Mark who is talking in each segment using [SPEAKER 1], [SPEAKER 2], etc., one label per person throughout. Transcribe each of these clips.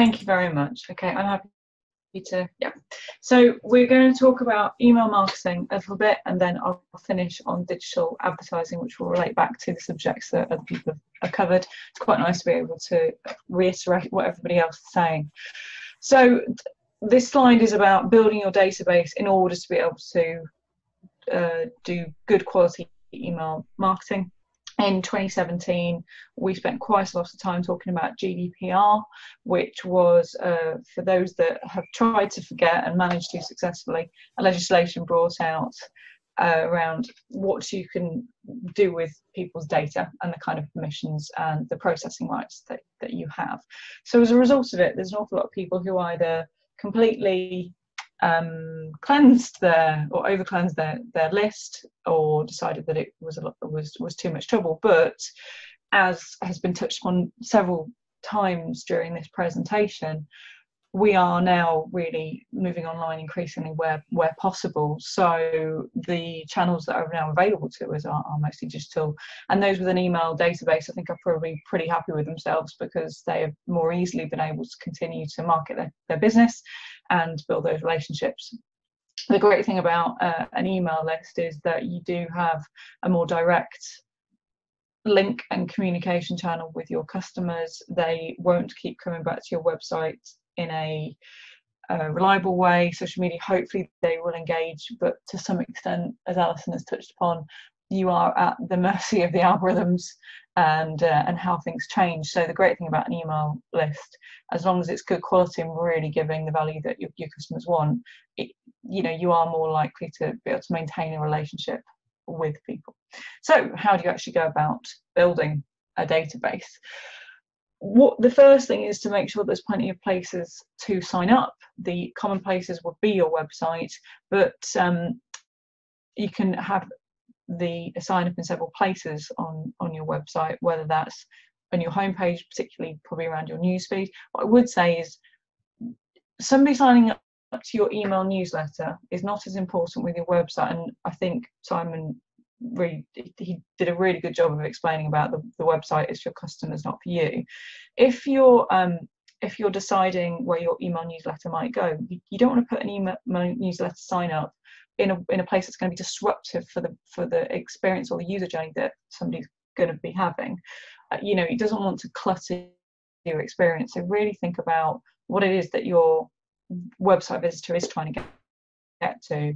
[SPEAKER 1] Thank you very much. Okay, I'm happy to, yeah. So we're going to talk about email marketing a little bit, and then I'll finish on digital advertising, which will relate back to the subjects that other people have covered. It's quite nice to be able to reiterate what everybody else is saying. So this slide is about building your database in order to be able to do good quality email marketing. In 2017, we spent quite a lot of time talking about GDPR, which was, for those that have tried to forget and managed to successfully, a legislation brought out around what you can do with people's data and the kind of permissions and the processing rights that you have. So as a result of it, there's an awful lot of people who either completely cleansed or over cleansed their list, or decided that it was too much trouble. But as has been touched upon several times during this presentation, we are now really moving online increasingly where possible. So the channels that are now available to us are mostly digital, and those with an email database, I think, are probably pretty happy with themselves, because they have more easily been able to continue to market their business and build those relationships. The great thing about an email list is that you do have a more direct link and communication channel with your customers. They won't keep coming back to your website in a reliable way. Social media, hopefully they will engage, but to some extent, as Alison has touched upon, you are at the mercy of the algorithms and how things change. So the great thing about an email list, as long as it's good quality and really giving the value that your customers want, you are more likely to be able to maintain a relationship with people. So how do you actually go about building a database? The first thing is to make sure there's plenty of places to sign up. The common places would be your website, but you can have the sign up in several places on your website, whether that's on your homepage, particularly probably around your newsfeed. What I would say is somebody signing up to your email newsletter is not as important with your website, and I think Simon he did a really good job of explaining about the website is for your customers, not for you. If you're deciding where your email newsletter might go, you don't want to put an email newsletter sign up in a place that's going to be disruptive for the experience or the user journey that somebody's going to be having. It doesn't want to clutter your experience. So really think about what it is that your website visitor is trying to get to.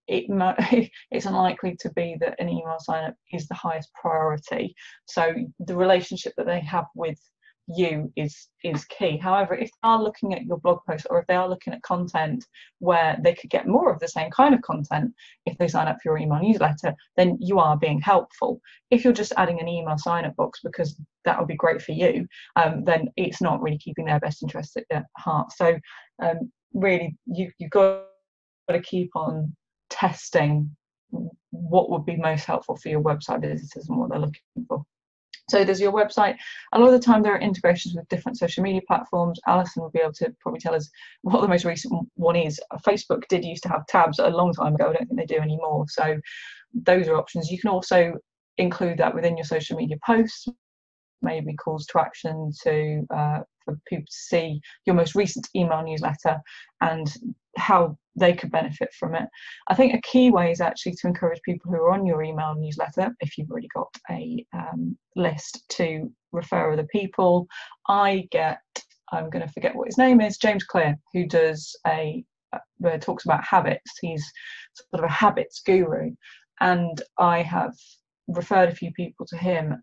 [SPEAKER 1] It's unlikely to be that an email sign up is the highest priority. So the relationship that they have with you is key. However, if they are looking at your blog post, or if they are looking at content where they could get more of the same kind of content if they sign up for your email newsletter, then you are being helpful. If you're just adding an email sign up box because that would be great for you, then it's not really keeping their best interests at heart. So really you've got to keep on testing what would be most helpful for your website visitors and what they're looking for. So there's your website. A lot of the time there are integrations with different social media platforms. Alison will be able to probably tell us what the most recent one is. Facebook did used to have tabs a long time ago. I don't think they do anymore. So those are options. You can also include that within your social media posts, maybe calls to action for people to see your most recent email newsletter and how they could benefit from it. I think a key way is actually to encourage people who are on your email newsletter, if you've already got a list, to refer other people. I'm going to forget what his name is, James Clear, who does talks about habits. He's sort of a habits guru, and I have referred a few people to him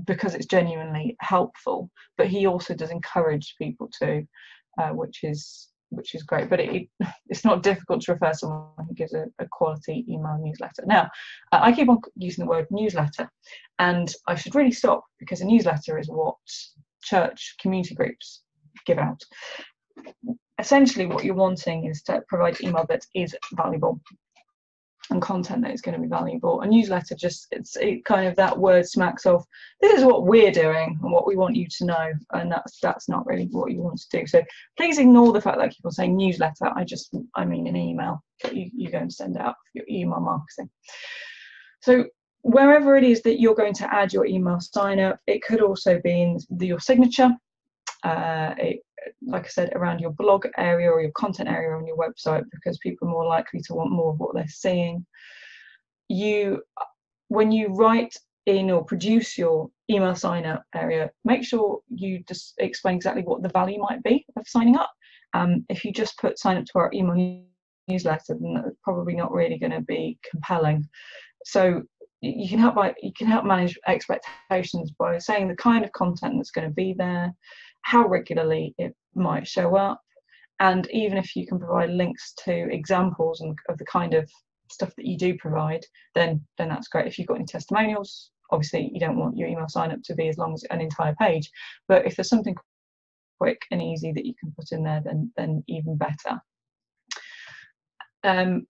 [SPEAKER 1] because it's genuinely helpful, but he also does encourage people to, which is great. But it's not difficult to refer someone who gives a quality email newsletter. Now, I keep on using the word newsletter, and I should really stop, because a newsletter is what church community groups give out. Essentially what you're wanting is to provide email that is valuable and content that is going to be valuable. A newsletter kind of, that word smacks of, this is what we're doing and what we want you to know, and that's not really what you want to do. So please ignore the fact that people say newsletter. I mean an email that you're going to send out for your email marketing. So wherever it is that you're going to add your email sign up, it could also be in your signature. like I said, around your blog area or your content area on your website, because people are more likely to want more of what they're seeing. When you write in or produce your email sign up area, make sure you just explain exactly what the value might be of signing up. If you just put sign up to our email newsletter, then that's probably not really going to be compelling. So you can help manage expectations by saying the kind of content that's going to be there, how regularly it might show up, and even if you can provide links to examples of the kind of stuff that you do provide, then that's great. If you've got any testimonials, obviously you don't want your email sign up to be as long as an entire page, but if there's something quick and easy that you can put in there, then even better.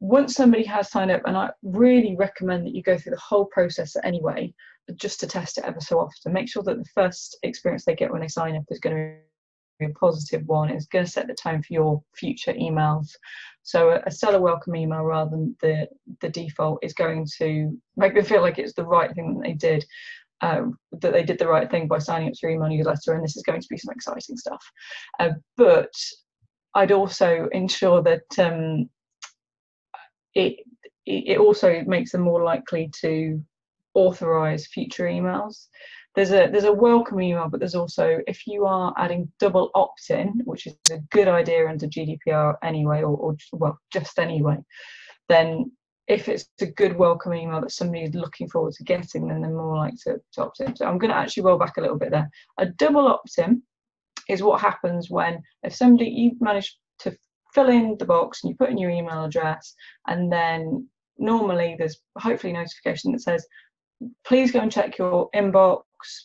[SPEAKER 1] Once somebody has signed up, and I really recommend that you go through the whole process anyway, just to test it ever so often, make sure that the first experience they get when they sign up is going to be a positive one. It's going to set the tone for your future emails. So a seller welcome email rather than the default is going to make them feel like it's the right thing that they did, that they did the right thing by signing up to your email newsletter, and this is going to be some exciting stuff. But I'd also ensure that it also makes them more likely to authorize future emails. There's a welcome email, but there's also, if you are adding double opt-in, which is a good idea under GDPR anyway, or well, just anyway, then if it's a good welcome email that somebody is looking forward to getting, then they're more likely to opt in. So I'm going to actually roll back a little bit there. A double opt-in is what happens when, if somebody, you manage to fill in the box and you put in your email address, and then normally there's hopefully a notification that says, please go and check your inbox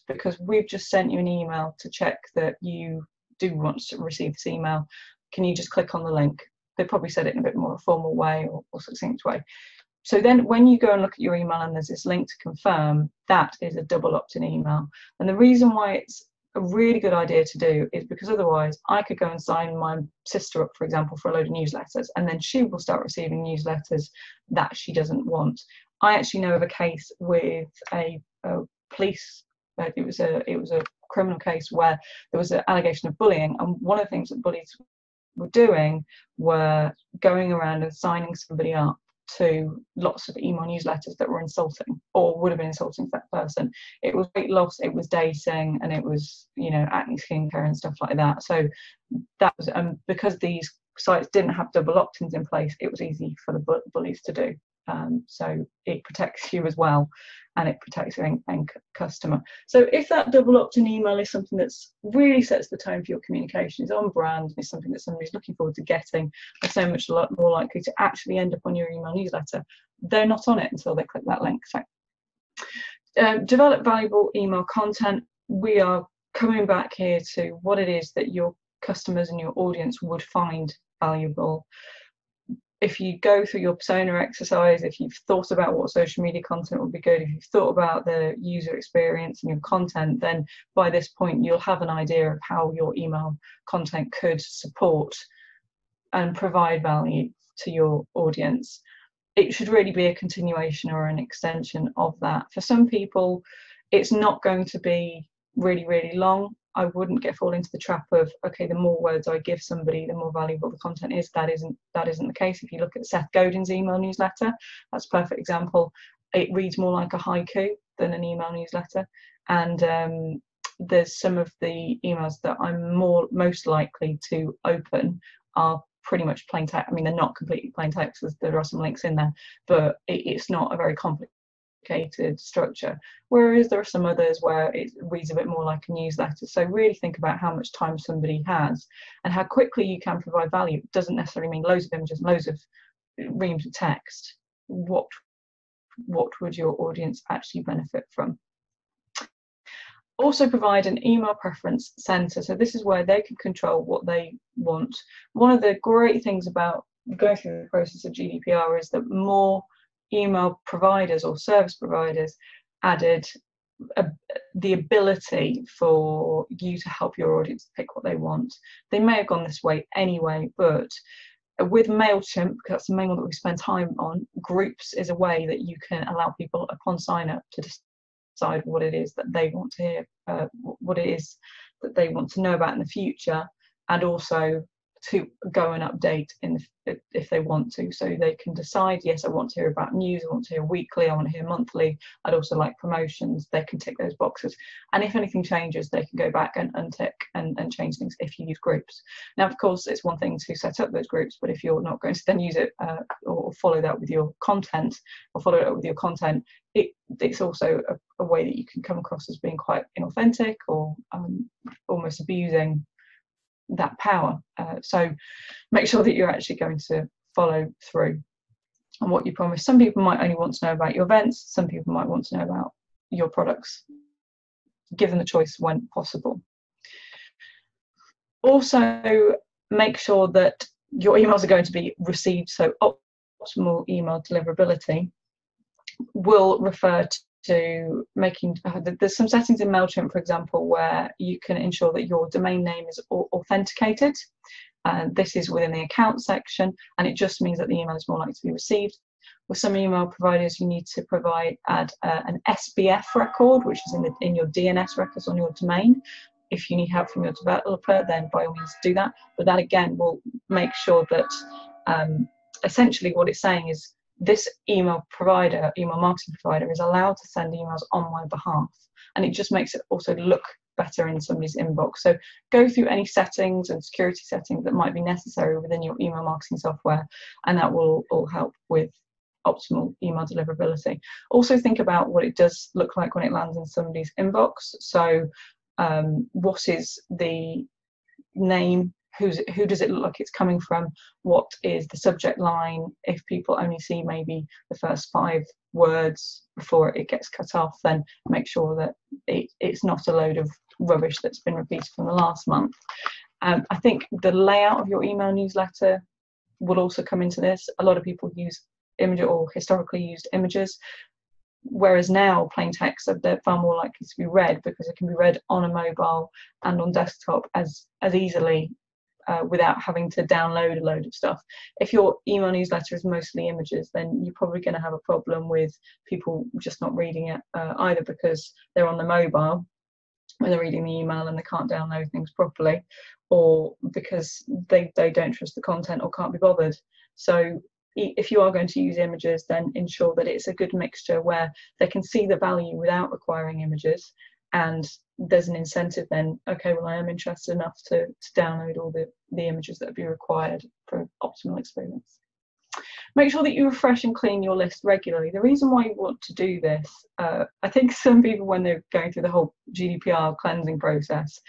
[SPEAKER 1] because we've just sent you an email to check that you do want to receive this email. Can you just click on the link? They probably said it in a bit more a formal way or succinct way. So then when you go and look at your email and there's this link to confirm, that is a double opt-in email. And the reason why it's a really good idea to do is because otherwise I could go and sign my sister up, for example, for a load of newsletters, and then she will start receiving newsletters that she doesn't want. I actually know of a case with a police, it was a criminal case where there was an allegation of bullying, and one of the things that bullies were doing were going around and signing somebody up to lots of email newsletters that were insulting or would have been insulting to that person. It was weight loss, it was dating, and it was, you know, acne skincare and stuff like that. So that was because these sites didn't have double opt-ins in place, it was easy for the bullies to do. So it protects you as well, and it protects your end customer. So if that double opt-in email is something that's really sets the tone for your communication, is on brand, is something that somebody's looking forward to getting, they're so much more likely to actually end up on your email newsletter. They're not on it until they click that link. So develop valuable email content. We are coming back here to what it is that your customers and your audience would find valuable. If you go through your persona exercise, if you've thought about what social media content would be good, if you've thought about the user experience and your content, then by this point you'll have an idea of how your email content could support and provide value to your audience. It should really be a continuation or an extension of that. For some people, it's not going to be really, really long. I wouldn't fall into the trap of, okay, the more words I give somebody, the more valuable the content is. That isn't the case. If you look at Seth Godin's email newsletter, that's a perfect example. It reads more like a haiku than an email newsletter. And there's some of the emails that I'm most likely to open are pretty much plain text. I mean, they're not completely plain text, there are some links in there, but it's not a very complicated structure, whereas there are some others where it reads a bit more like a newsletter. So really think about how much time somebody has and how quickly you can provide value. It doesn't necessarily mean loads of images, loads of reams of text. What would your audience actually benefit from? Also provide an email preference center. So this is where they can control what they want. One of the great things about going through the process of GDPR is that more email providers or service providers added the ability for you to help your audience pick what they want. They may have gone this way anyway, but with MailChimp, because that's the main one that we spend time on, groups is a way that you can allow people upon sign up to decide what it is that they want to hear, what it is that they want to know about in the future, and also to go and update if they want to, so they can decide, yes, I want to hear about news, I want to hear weekly, I want to hear monthly, I'd also like promotions. They can tick those boxes, and if anything changes, they can go back and untick and change things if you use groups. Now, of course, it's one thing to set up those groups, but if you're not going to then use it or follow that with your content, it's also a way that you can come across as being quite inauthentic or almost abusing that power. So make sure that you're actually going to follow through on what you promise. Some people might only want to know about your events, some people might want to know about your products. Give them the choice when possible. Also, make sure that your emails are going to be received. So optimal email deliverability will refer to making, there's some settings in MailChimp, for example, where you can ensure that your domain name is authenticated. And this is within the account section, and it just means that the email is more likely to be received. With some email providers, you need to add an SBF record, which is in your DNS records on your domain. If you need help from your developer, then by all means do that. But that again will make sure that essentially what it's saying is, this email marketing provider is allowed to send emails on my behalf, and it just makes it also look better in somebody's inbox. So go through any settings and security settings that might be necessary within your email marketing software, and that will all help with optimal email deliverability. Also think about what it does look like when it lands in somebody's inbox. So what is the name? Who does it look like it's coming from? What is the subject line? If people only see maybe the first 5 words before it gets cut off, then make sure that it's not a load of rubbish that's been repeated from the last month. I think the layout of your email newsletter will also come into this. A lot of people use image or historically used images, whereas now plain text are far more likely to be read, because it can be read on a mobile and on desktop as easily without having to download a load of stuff. If your email newsletter is mostly images, then you're probably going to have a problem with people just not reading it, either because they're on the mobile when they're reading the email and they can't download things properly, or because they don't trust the content or can't be bothered. So if you are going to use images, then ensure that it's a good mixture where they can see the value without requiring images, and there's an incentive then, okay, well, I am interested enough to download all the images that would be required for optimal experience. Make sure that you refresh and clean your list regularly. The reason why you want to do this, I think some people, when they're going through the whole GDPR cleansing process,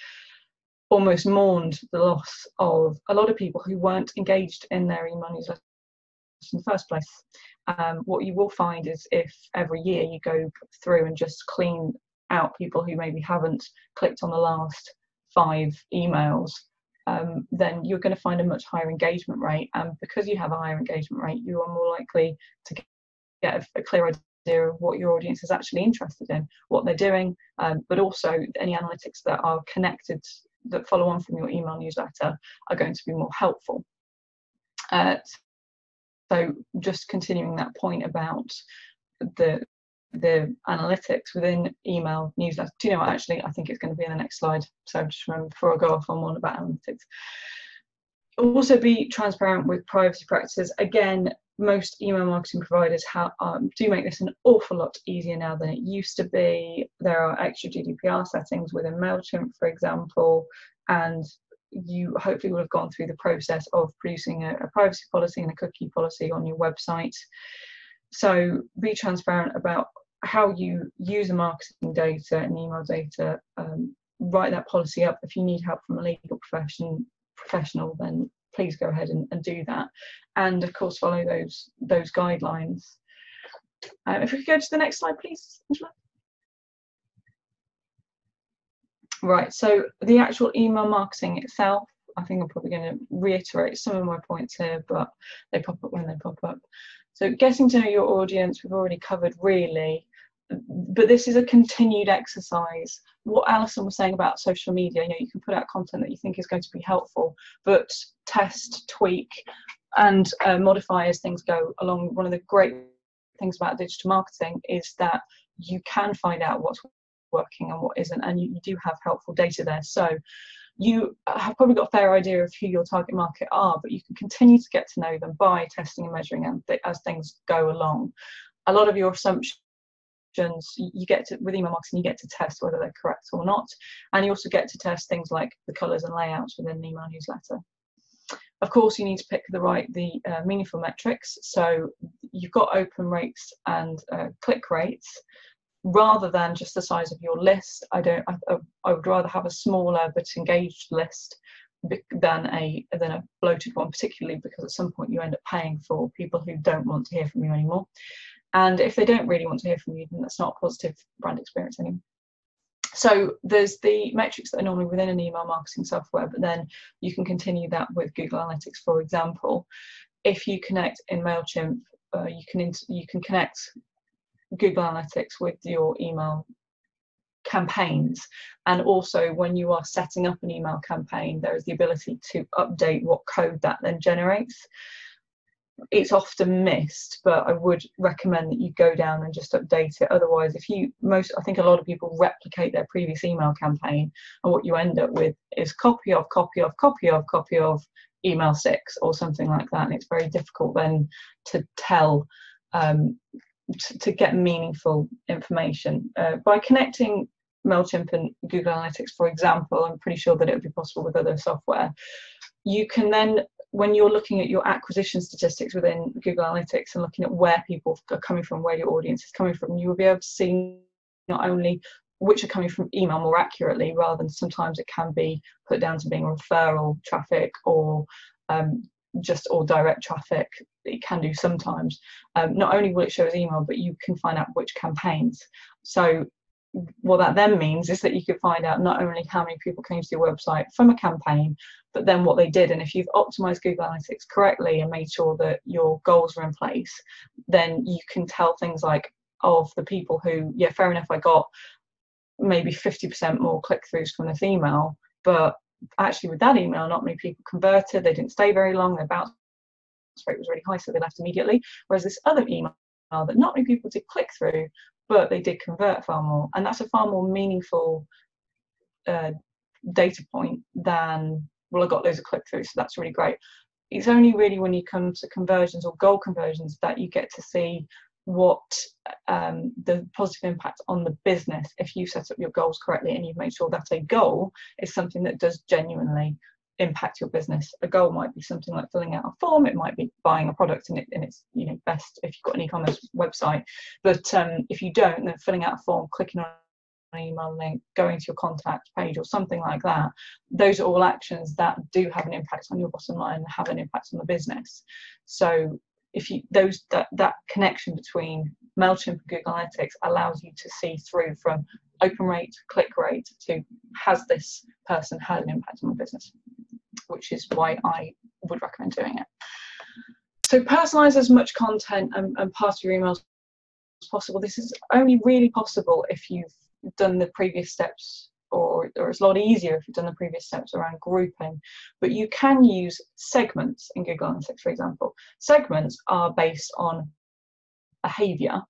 [SPEAKER 1] almost mourned the loss of a lot of people who weren't engaged in their email newsletter in the first place. What you will find is, if every year you go through and just clean out people who maybe haven't clicked on the last 5 emails, then you're going to find a much higher engagement rate. And because you have a higher engagement rate, you are more likely to get a clear idea of what your audience is actually interested in, what they're doing, but also any analytics that are connected, that follow on from your email newsletter, are going to be more helpful. So just continuing that point about the analytics within email newsletters. Do you know what, actually, I think it's going to be in the next slide. So just remember, before I go off on one about analytics. Also be transparent with privacy practices. Again, most email marketing providers do make this an awful lot easier now than it used to be. There are extra GDPR settings within MailChimp, for example, and you hopefully will have gone through the process of producing a privacy policy and a cookie policy on your website. So be transparent about how you use the marketing data and email data. Write that policy up. If you need help from a legal professional, then please go ahead and do that. And of course, follow those guidelines. If we could go to the next slide, please, Angela. Right, so the actual email marketing itself, I think I'm probably going to reiterate some of my points here, but they pop up when they pop up. So getting to know your audience, we've already covered really, but this is a continued exercise. What Alison was saying about social media, you can put out content that you think is going to be helpful, but test, tweak, and modify as things go along. One of the great things about digital marketing is that you can find out what's working and what isn't, and you do have helpful data there. So you have probably got a fair idea of who your target market are, but you can continue to get to know them by testing and measuring as things go along. A lot of your assumptions you get to, with email marketing, you get to test whether they're correct or not, and you also get to test things like the colours and layouts within an email newsletter. Of course, you need to pick the meaningful metrics. So you've got open rates and click rates. Rather than just the size of your list, I would rather have a smaller but engaged list than a bloated one, particularly because at some point you end up paying for people who don't want to hear from you anymore. And if they don't really want to hear from you, then that's not a positive brand experience anymore. So there's the metrics that are normally within an email marketing software, but then you can continue that with Google Analytics. For example, if you connect in MailChimp, you can connect Google Analytics with your email campaigns, and also when you are setting up an email campaign, there is the ability to update what code that then generates. It's often missed, but I would recommend that you go down and just update it. Otherwise, I think a lot of people replicate their previous email campaign, and what you end up with is copy of email 6 or something like that, and it's very difficult then to tell to get meaningful information. By connecting MailChimp and Google Analytics, for example, I'm pretty sure that it would be possible with other software. You can then, when you're looking at your acquisition statistics within Google Analytics and looking at where people are coming from, where your audience is coming from, you will be able to see not only which are coming from email more accurately, rather than sometimes it can be put down to being referral traffic or direct traffic. It can do sometimes. Not only will it show as email, but you can find out which campaigns. So what that then means is that you can find out not only how many people came to your website from a campaign, but then what they did. And if you've optimized Google Analytics correctly and made sure that your goals are in place, then you can tell things like, of the people who, yeah, fair enough, I got maybe 50% more click-throughs from this email, but actually with that email, not many people converted, they didn't stay very long, their bounce rate was really high, so they left immediately. Whereas this other email that not many people did click through, but they did convert far more, and that's a far more meaningful data point than, well, I got loads of click-throughs, so that's really great. It's only really when you come to conversions or goal conversions that you get to see what the positive impact on the business, if you set up your goals correctly and you've made sure that a goal is something that does genuinely impact your business. A goal might be something like filling out a form, it might be buying a product, and it's best if you've got an e-commerce website, but if you don't, then filling out a form, clicking on an email link, going to your contact page or something like that, those are all actions that do have an impact on your bottom line and have an impact on the business. So if you that connection between MailChimp and Google Analytics allows you to see through from open rate, click rate, to has this person had an impact on the business, which is why I would recommend doing it. So personalize as much content and part of your emails as possible. This is only really possible if you've done the previous steps, or it's a lot easier if you've done the previous steps around grouping, but you can use segments in Google Analytics, for example. Segments are based on behavior,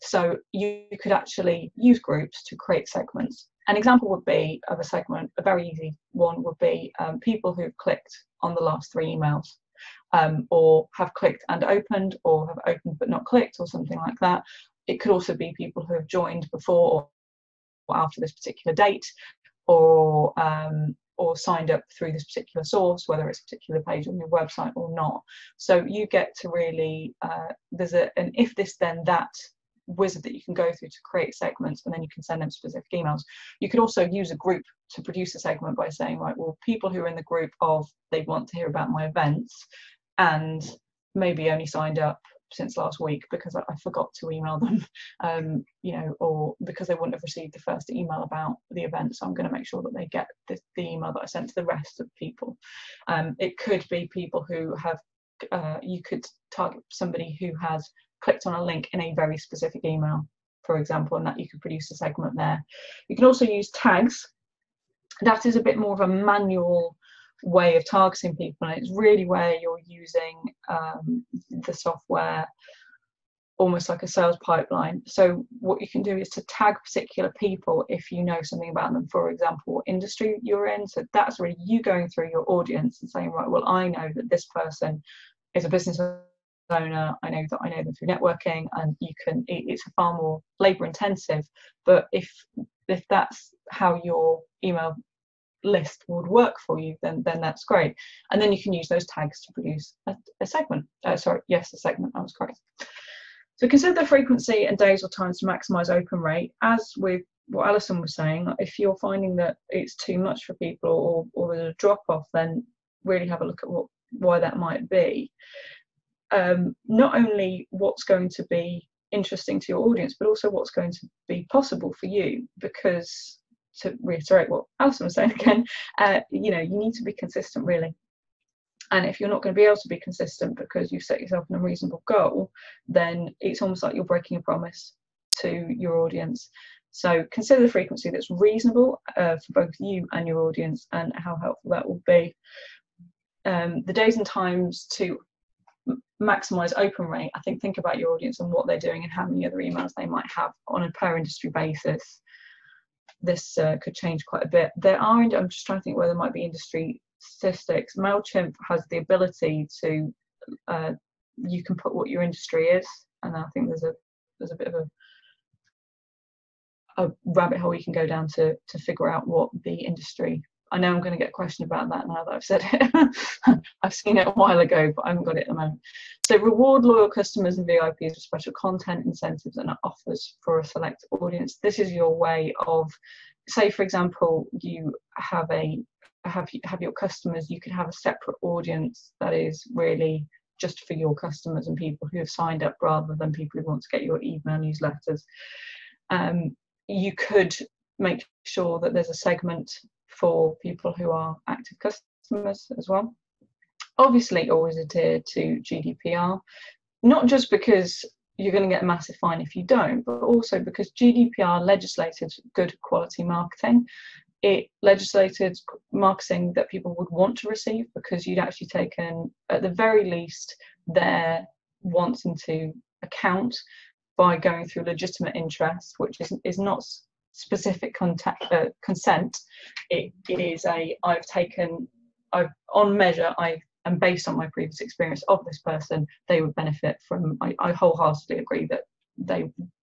[SPEAKER 1] so you could actually use groups to create segments. An example would be of a segment, a very easy one would be people who've clicked on the last 3 emails, or have clicked and opened, or have opened but not clicked, or something like that. It could also be people who have joined before or after this particular date, or signed up through this particular source, whether it's a particular page on your website or not. So you get to really, there's an if this then that wizard that you can go through to create segments, and then you can send them specific emails. You could also use a group to produce a segment by saying, right, well, people who are in the group of they want to hear about my events and maybe only signed up since last week because I forgot to email them, or because they wouldn't have received the first email about the event, so I'm going to make sure that they get the email that I sent to the rest of people. It could be people who have, you could target somebody who has clicked on a link in a very specific email, for example, and that you could produce a segment there. You can also use tags. That is a bit more of a manual way of targeting people, and it's really where you're using the software almost like a sales pipeline. So what you can do is to tag particular people if you know something about them, for example, what industry you're in. So that's really you going through your audience and saying, right, well, I know that this person is a business owner, I know them through networking, and it's far more labor intensive, but if that's how your email list would work for you, then that's great. And then you can use those tags to produce a segment. A segment, I was correct. So consider the frequency and days or times to maximize open rate. As with what Alison was saying, if you're finding that it's too much for people or there's a drop off, then really have a look at why that might be. Not only what's going to be interesting to your audience, but also what's going to be possible for you, because to reiterate what Alison was saying again, you need to be consistent, really. And if you're not going to be able to be consistent because you've set yourself an unreasonable goal, then it's almost like you're breaking a promise to your audience. So consider the frequency that's reasonable for both you and your audience, and how helpful that will be. The days and times to maximize open rate, I think about your audience and what they're doing and how many other emails they might have on a per industry basis. This could change quite a bit. I'm just trying to think where there might be industry statistics. MailChimp has the ability to, you can put what your industry is, and I think there's a bit of a rabbit hole you can go down to figure out what the industry. I know I'm going to get a question about that now that I've said it. I've seen it a while ago, but I haven't got it at the moment. So reward loyal customers and VIPs with special content, incentives and offers for a select audience. This is your way of, say for example, you have your customers, you could have a separate audience that is really just for your customers and people who have signed up, rather than people who want to get your email newsletters. You could make sure that there's a segment for people who are active customers as well. Obviously, always adhere to GDPR, not just because you're going to get a massive fine if you don't, but also because GDPR legislated good quality marketing. It legislated marketing that people would want to receive, because you'd actually taken, at the very least, their wants into account by going through legitimate interest, which is not specific consent. It is on measure, and based on my previous experience of this person, they would benefit from, I wholeheartedly agree that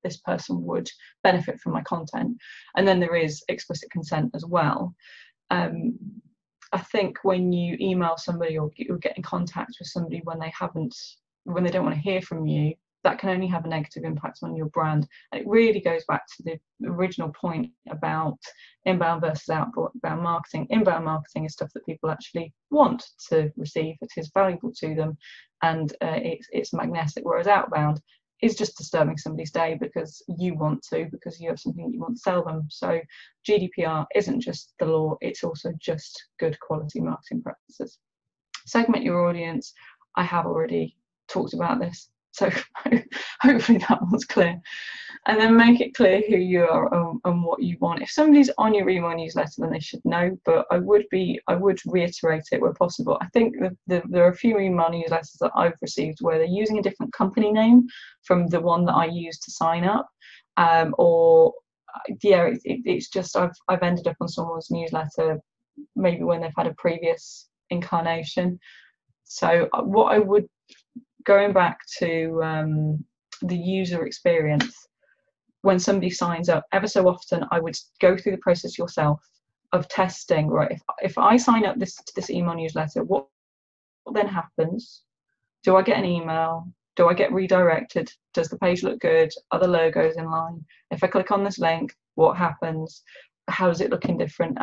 [SPEAKER 1] this person would benefit from my content. And then there is explicit consent as well. I think when you email somebody or get in contact with somebody when they don't want to hear from you, that can only have a negative impact on your brand. And it really goes back to the original point about inbound versus outbound marketing. Inbound marketing is stuff that people actually want to receive. It is valuable to them, and it's magnetic, whereas outbound is just disturbing somebody's day because you have something that you want to sell them. So GDPR isn't just the law, it's also just good quality marketing practices. Segment your audience. I have already talked about this, so hopefully that one's clear. And then make it clear who you are and what you want. If somebody's on your email newsletter, then they should know, but I would reiterate it where possible. I think there are a few email newsletters that I've received where they're using a different company name from the one that I used to sign up, it's just I've ended up on someone's newsletter maybe when they've had a previous incarnation. So what I would, going back to the user experience, when somebody signs up, ever so often I would go through the process yourself of testing, right, if I sign up this email newsletter, what then happens? Do I get an email? Do I get redirected? Does the page look good? Are the logos in line? If I click on this link, what happens? How does it look in different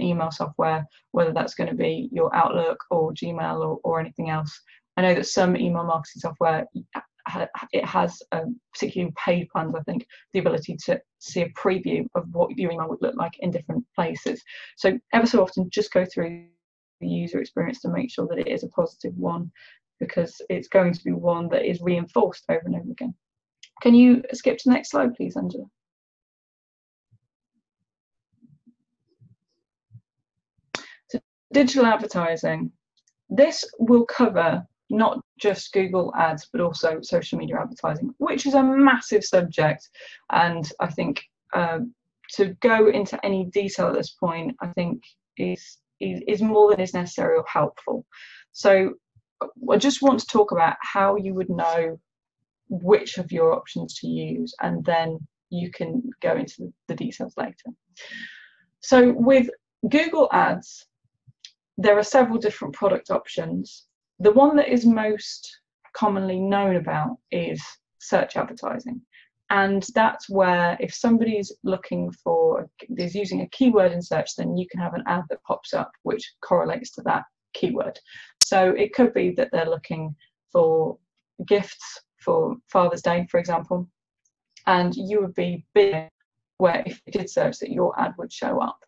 [SPEAKER 1] email software, whether that's going to be your Outlook or Gmail or anything else? I know that some email marketing software, it has, particularly paid plans, I think, the ability to see a preview of what your email would look like in different places. So ever so often, just go through the user experience to make sure that it is a positive one, because it's going to be one that is reinforced over and over again. Can you skip to the next slide, please, Angela? So digital advertising. This will cover not just Google ads, but also social media advertising, which is a massive subject. And I think to go into any detail at this point, I think is more than is necessary or helpful. So I just want to talk about how you would know which of your options to use, and then you can go into the details later. So with Google Ads, there are several different product options. The one that is most commonly known about is search advertising. And that's where if somebody's looking for, is using a keyword in search, then you can have an ad that pops up which correlates to that keyword. So it could be that they're looking for gifts for Father's Day, for example, and you would be bidding where if you did search that your ad would show up.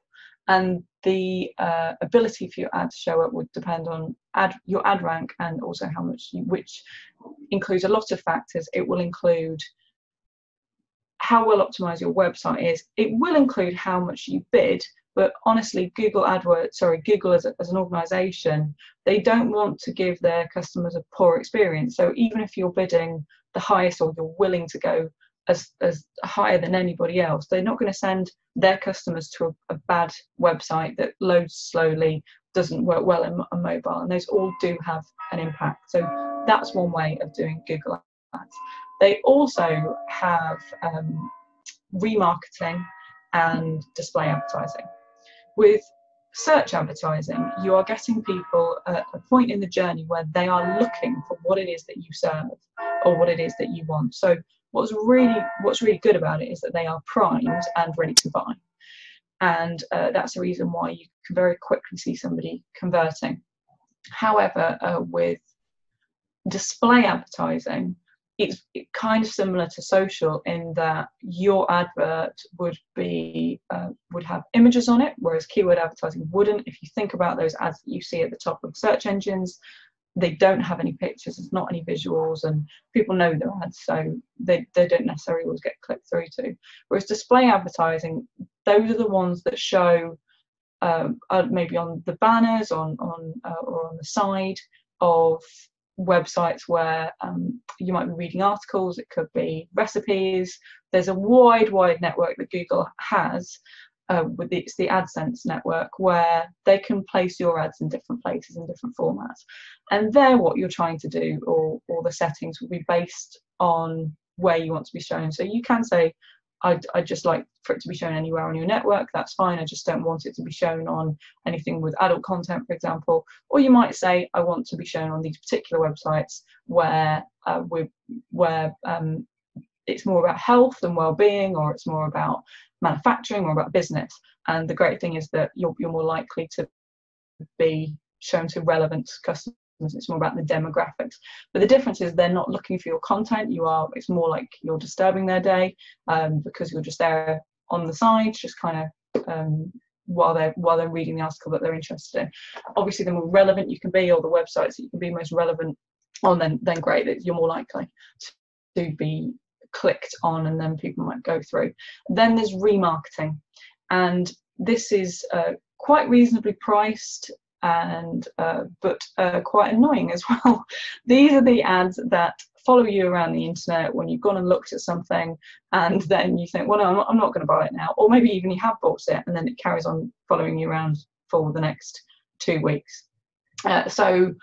[SPEAKER 1] And the ability for your ad to show up would depend on your ad rank, and also how much which includes a lot of factors. It will include how well optimized your website is. It will include how much you bid, but honestly, Google as an organization, they don't want to give their customers a poor experience. So even if you're bidding the highest, or you're willing to go as higher than anybody else, they're not going to send their customers to a bad website that loads slowly, doesn't work well on mobile, and those all do have an impact. So that's one way of doing Google Ads. They also have remarketing and display advertising. With search advertising, you are getting people at a point in the journey where they are looking for what it is that you serve or what it is that you want. So what's really good about it is that they are primed and ready to buy. And that's the reason why you can very quickly see somebody converting. However, with display advertising, it's kind of similar to social in that your advert would have images on it, whereas keyword advertising wouldn't. If you think about those ads that you see at the top of search engines, they don't have any pictures, there's not any visuals, and people know their ads, so they don't necessarily always get clicked through to. Whereas display advertising, those are the ones that show maybe on the banners or on the side of websites where you might be reading articles. It could be recipes. There's a wide network that Google has with it's the AdSense network, where they can place your ads in different places in different formats, and there what you're trying to do, or the settings will be based on where you want to be shown. So you can say, I'd just like for it to be shown anywhere on your network, that's fine, I just don't want it to be shown on anything with adult content, for example. Or you might say, I want to be shown on these particular websites where it's more about health and well-being, or it's more about manufacturing or about business. And the great thing is that you're more likely to be shown to relevant customers. It's more about the demographics. But the difference is they're not looking for your content. It's more like you're disturbing their day, because you're just there on the side, just kind of while they're reading the article that they're interested in. Obviously, the more relevant you can be, or the websites that you can be most relevant on, then great, that you're more likely to be clicked on, and then people might go through. Then there's remarketing, and this is quite reasonably priced, and but quite annoying as well. These are the ads that follow you around the internet when you've gone and looked at something, and then you think, well, no, I'm not going to buy it now, or maybe even you have bought it, and then it carries on following you around for the next 2 weeks. So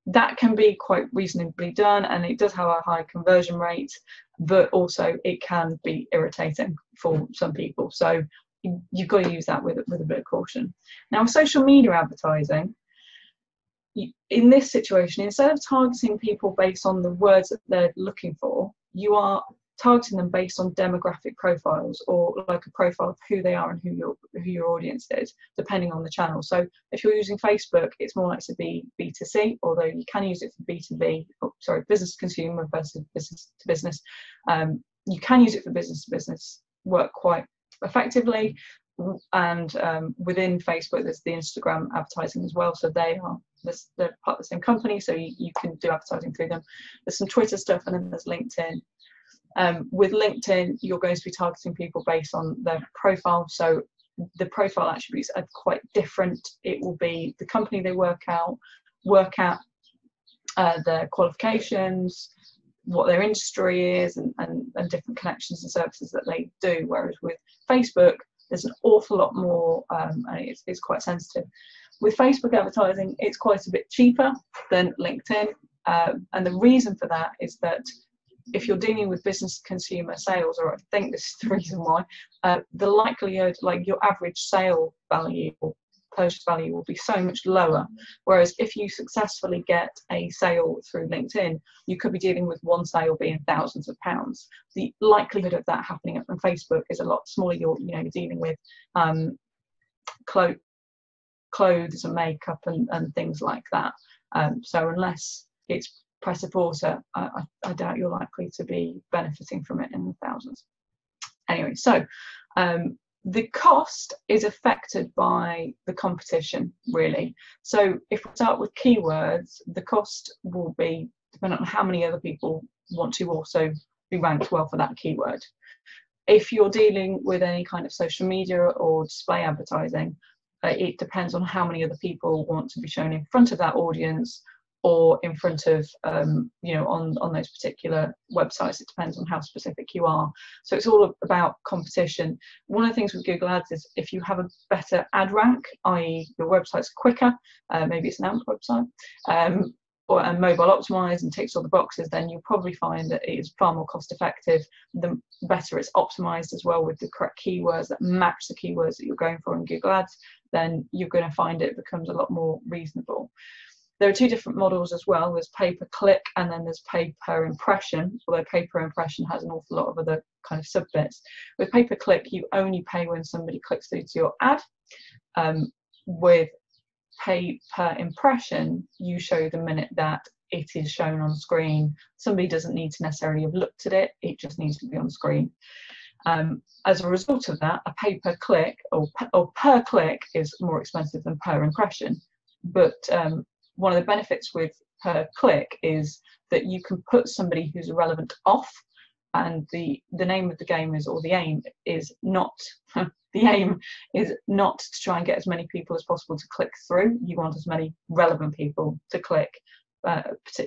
[SPEAKER 1] that can be quite reasonably done, and it does have a high conversion rate, but also it can be irritating for some people. So you've got to use that with a bit of caution. Now, with social media advertising, in this situation, instead of targeting people based on the words that they're looking for, you are targeting them based on demographic profiles, or like a profile of who they are and who your audience is, depending on the channel. So if you're using Facebook, it's more likely to be B2C, although you can use it for B2B, business to consumer versus business to business. You can use it for business to business work quite effectively, and within Facebook there's the Instagram advertising as well, so they're part of the same company, so you can do advertising through them. There's some Twitter stuff, and then there's LinkedIn. With LinkedIn, you're going to be targeting people based on their profile, so the profile attributes are quite different. It will be the company they work at, their qualifications, what their industry is, and different connections and services that they do. Whereas with Facebook, there's an awful lot more, and it's quite sensitive. With Facebook advertising, it's quite a bit cheaper than LinkedIn. And the reason for that is that if you're dealing with business consumer sales, or I think this is the reason why, the likelihood, like your average sale value or purchase value will be so much lower. Whereas if you successfully get a sale through LinkedIn, you could be dealing with one sale being thousands of pounds. The likelihood of that happening on Facebook is a lot smaller. You're dealing with clothes and makeup and things like that. So unless it's press-a-porter, I doubt you're likely to be benefiting from it in the thousands. Anyway, so the cost is affected by the competition, really. So if we start with keywords, the cost will be dependent on how many other people want to also be ranked well for that keyword. If you're dealing with any kind of social media or display advertising, it depends on how many other people want to be shown in front of that audience, or in front of, on those particular websites. It depends on how specific you are. So it's all about competition. One of the things with Google Ads is if you have a better ad rank, i.e. your website's quicker, maybe it's an AMP website, or mobile optimized and ticks all the boxes, then you'll probably find that it is far more cost effective. The better it's optimized as well with the correct keywords that match the keywords that you're going for in Google Ads, then you're going to find it becomes a lot more reasonable. There are two different models as well. There's pay-per-click and then there's pay-per-impression, although pay-per-impression has an awful lot of other kind of sub-bits. With pay-per-click, you only pay when somebody clicks through to your ad. With pay-per-impression, you show the minute that it is shown on screen. Somebody doesn't need to necessarily have looked at it, it just needs to be on screen. As a result of that, a pay-per-click or per-click is more expensive than per-impression. But one of the benefits with per click is that you can put somebody who's irrelevant off, and the name of the game is, or the aim is not the aim is not to try and get as many people as possible to click through. You want as many relevant people to click.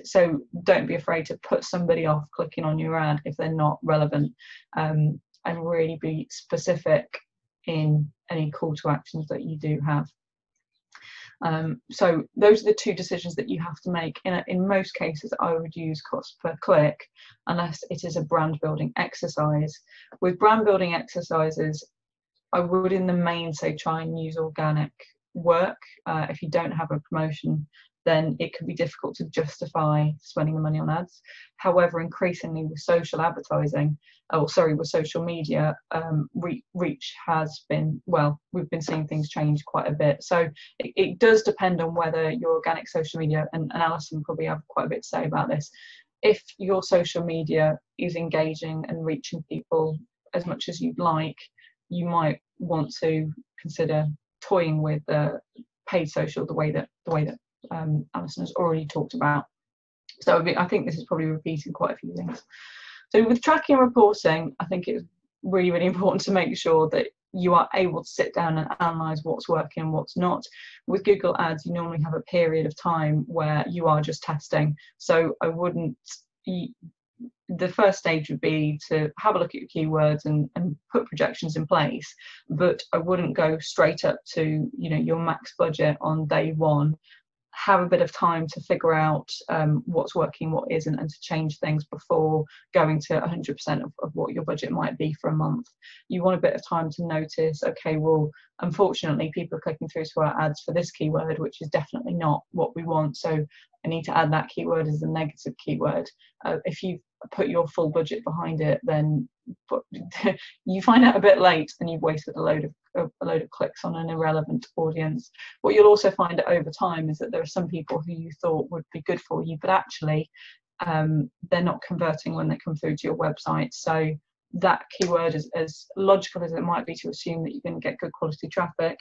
[SPEAKER 1] So don't be afraid to put somebody off clicking on your ad if they're not relevant, and really be specific in any call to actions that you do have. So those are the two decisions that you have to make. In most cases, I would use cost per click unless it is a brand building exercise. With brand building exercises, I would in the main say try and use organic work. If you don't have a promotion, then it can be difficult to justify spending the money on ads. However, increasingly with social advertising, with social media, reach has been, well, we've been seeing things change quite a bit. So it does depend on whether your organic social media, and Alison probably have quite a bit to say about this, if your social media is engaging and reaching people as much as you'd like, you might want to consider toying with paid social the way that Alison has already talked about. So I think this is probably repeating quite a few things. So with tracking and reporting, I think it's really, really important to make sure that you are able to sit down and analyse what's working and what's not. With Google Ads, you normally have a period of time where you are just testing. So I wouldn't, the first stage would be to have a look at your keywords and put projections in place, but I wouldn't go straight up to your max budget on day one. Have a bit of time to figure out what's working, what isn't, and to change things before going to 100% of what your budget might be for a month. You want a bit of time to notice, okay, well, unfortunately, people are clicking through to our ads for this keyword, which is definitely not what we want. So I need to add that keyword as a negative keyword. If you put your full budget behind it, then you find out a bit late and you've wasted a load of clicks on an irrelevant audience. What you'll also find over time is that there are some people who you thought would be good for you, but actually they're not converting when they come through to your website. So that keyword, as logical as it might be to assume that you're going to get good quality traffic,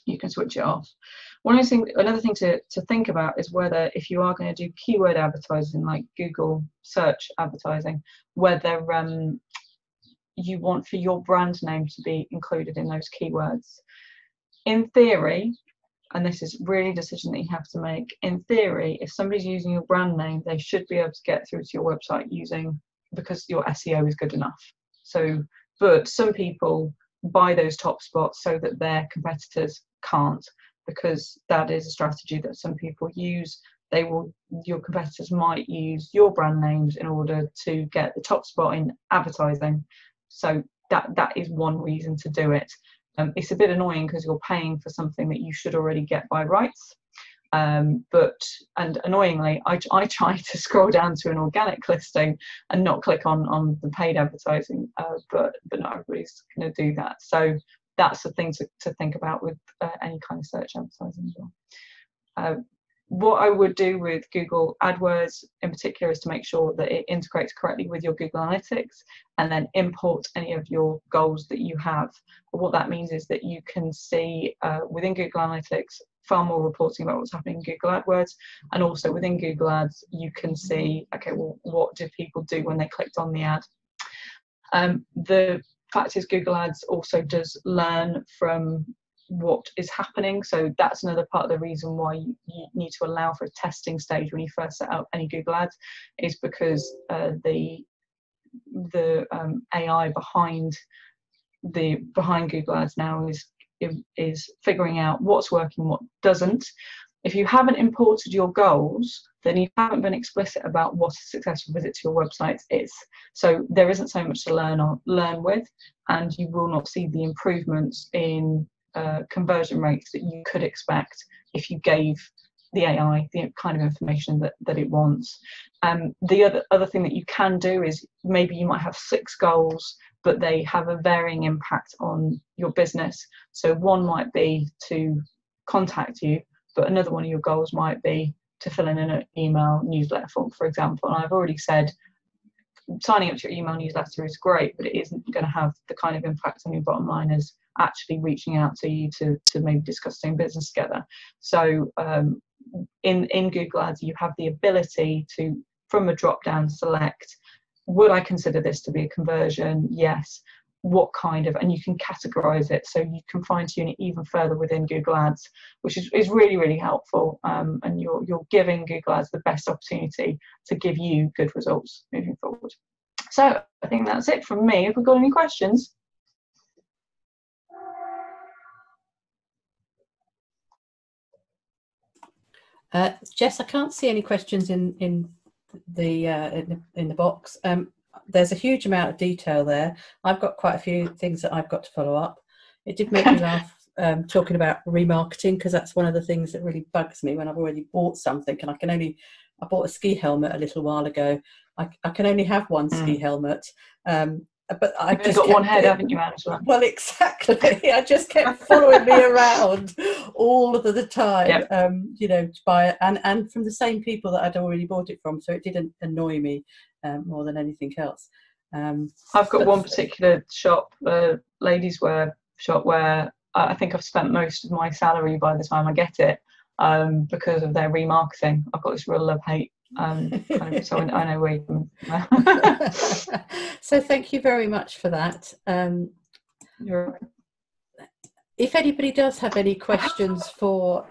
[SPEAKER 1] you can switch it off. Another thing to think about is whether, if you are going to do keyword advertising like Google search advertising, whether you want for your brand name to be included in those keywords. In theory, and this is really a decision that you have to make. In theory, if somebody's using your brand name, they should be able to get through to your website because your SEO is good enough. So, but some people buy those top spots so that their competitors can't, because that is a strategy that some people use. Your competitors might use your brand names in order to get the top spot in advertising. So that is one reason to do it. It's a bit annoying because you're paying for something that you should already get by rights. And annoyingly, I try to scroll down to an organic listing and not click on the paid advertising, but not everybody's going to do that. So that's the thing to think about with any kind of search advertising as well. What I would do with Google AdWords in particular is to make sure that it integrates correctly with your Google Analytics, and then import any of your goals that you have. But what that means is that you can see within Google Analytics far more reporting about what's happening in Google AdWords, and also within Google Ads you can see, okay, well, what do people do when they clicked on the ad? The fact is Google Ads also does learn from what is happening, so that's another part of the reason why you need to allow for a testing stage when you first set up any Google Ads, is because the AI behind Google Ads now is figuring out what's working, what doesn't. If you haven't imported your goals, then you haven't been explicit about what a successful visit to your website is. So there isn't so much to learn with, and you will not see the improvements in conversion rates that you could expect if you gave the AI the kind of information that it wants. The other thing that you can do is maybe you might have 6 goals, but they have a varying impact on your business. So one might be to contact you, but another one of your goals might be to fill in an email newsletter form, for example. And I've already said signing up to your email newsletter is great, but it isn't going to have the kind of impact on your bottom line as actually reaching out to you to maybe discuss doing business together. So in Google Ads, you have the ability to, from a drop down, select, would I consider this to be a conversion? Yes. What kind of, and you can categorize it, so you can fine tune it even further within Google Ads, which is really, really helpful. And you're giving Google Ads the best opportunity to give you good results moving forward. So I think that's it from me. Have we got any questions?
[SPEAKER 2] Jess, I can't see any questions in the box. There's a huge amount of detail there. I've got quite a few things that I've got to follow up. It did make me laugh talking about remarketing, because that's one of the things that really bugs me when I've already bought something and I bought a ski helmet a little while ago. I can only have one ski helmet. But I've just
[SPEAKER 1] got one head, haven't you, Angela?
[SPEAKER 2] Well, exactly. I just kept following me around all of the time, yep. You know, to buy it, and from the same people that I'd already bought it from. So it didn't annoy me more than anything else.
[SPEAKER 1] I've got one particular shop, ladies' wear shop, where I think I've spent most of my salary by the time I get it, because of their remarketing. I've got this real love-hate. So I know where you can.
[SPEAKER 2] So thank you very much for that. If anybody does have any questions for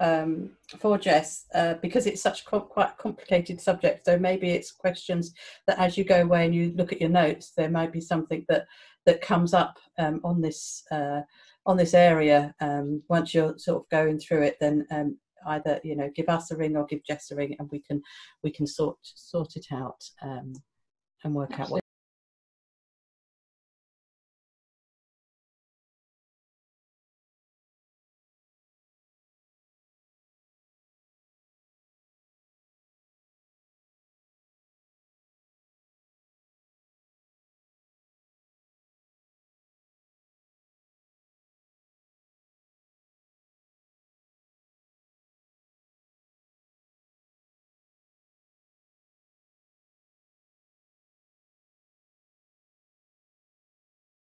[SPEAKER 2] Jess, because it's such quite a complicated subject, so maybe it's questions that as you go away and you look at your notes, there might be something that comes up on this area. Once you're sort of going through it, then either, you know, give us a ring or give Jess a ring, and we can sort it out and work out what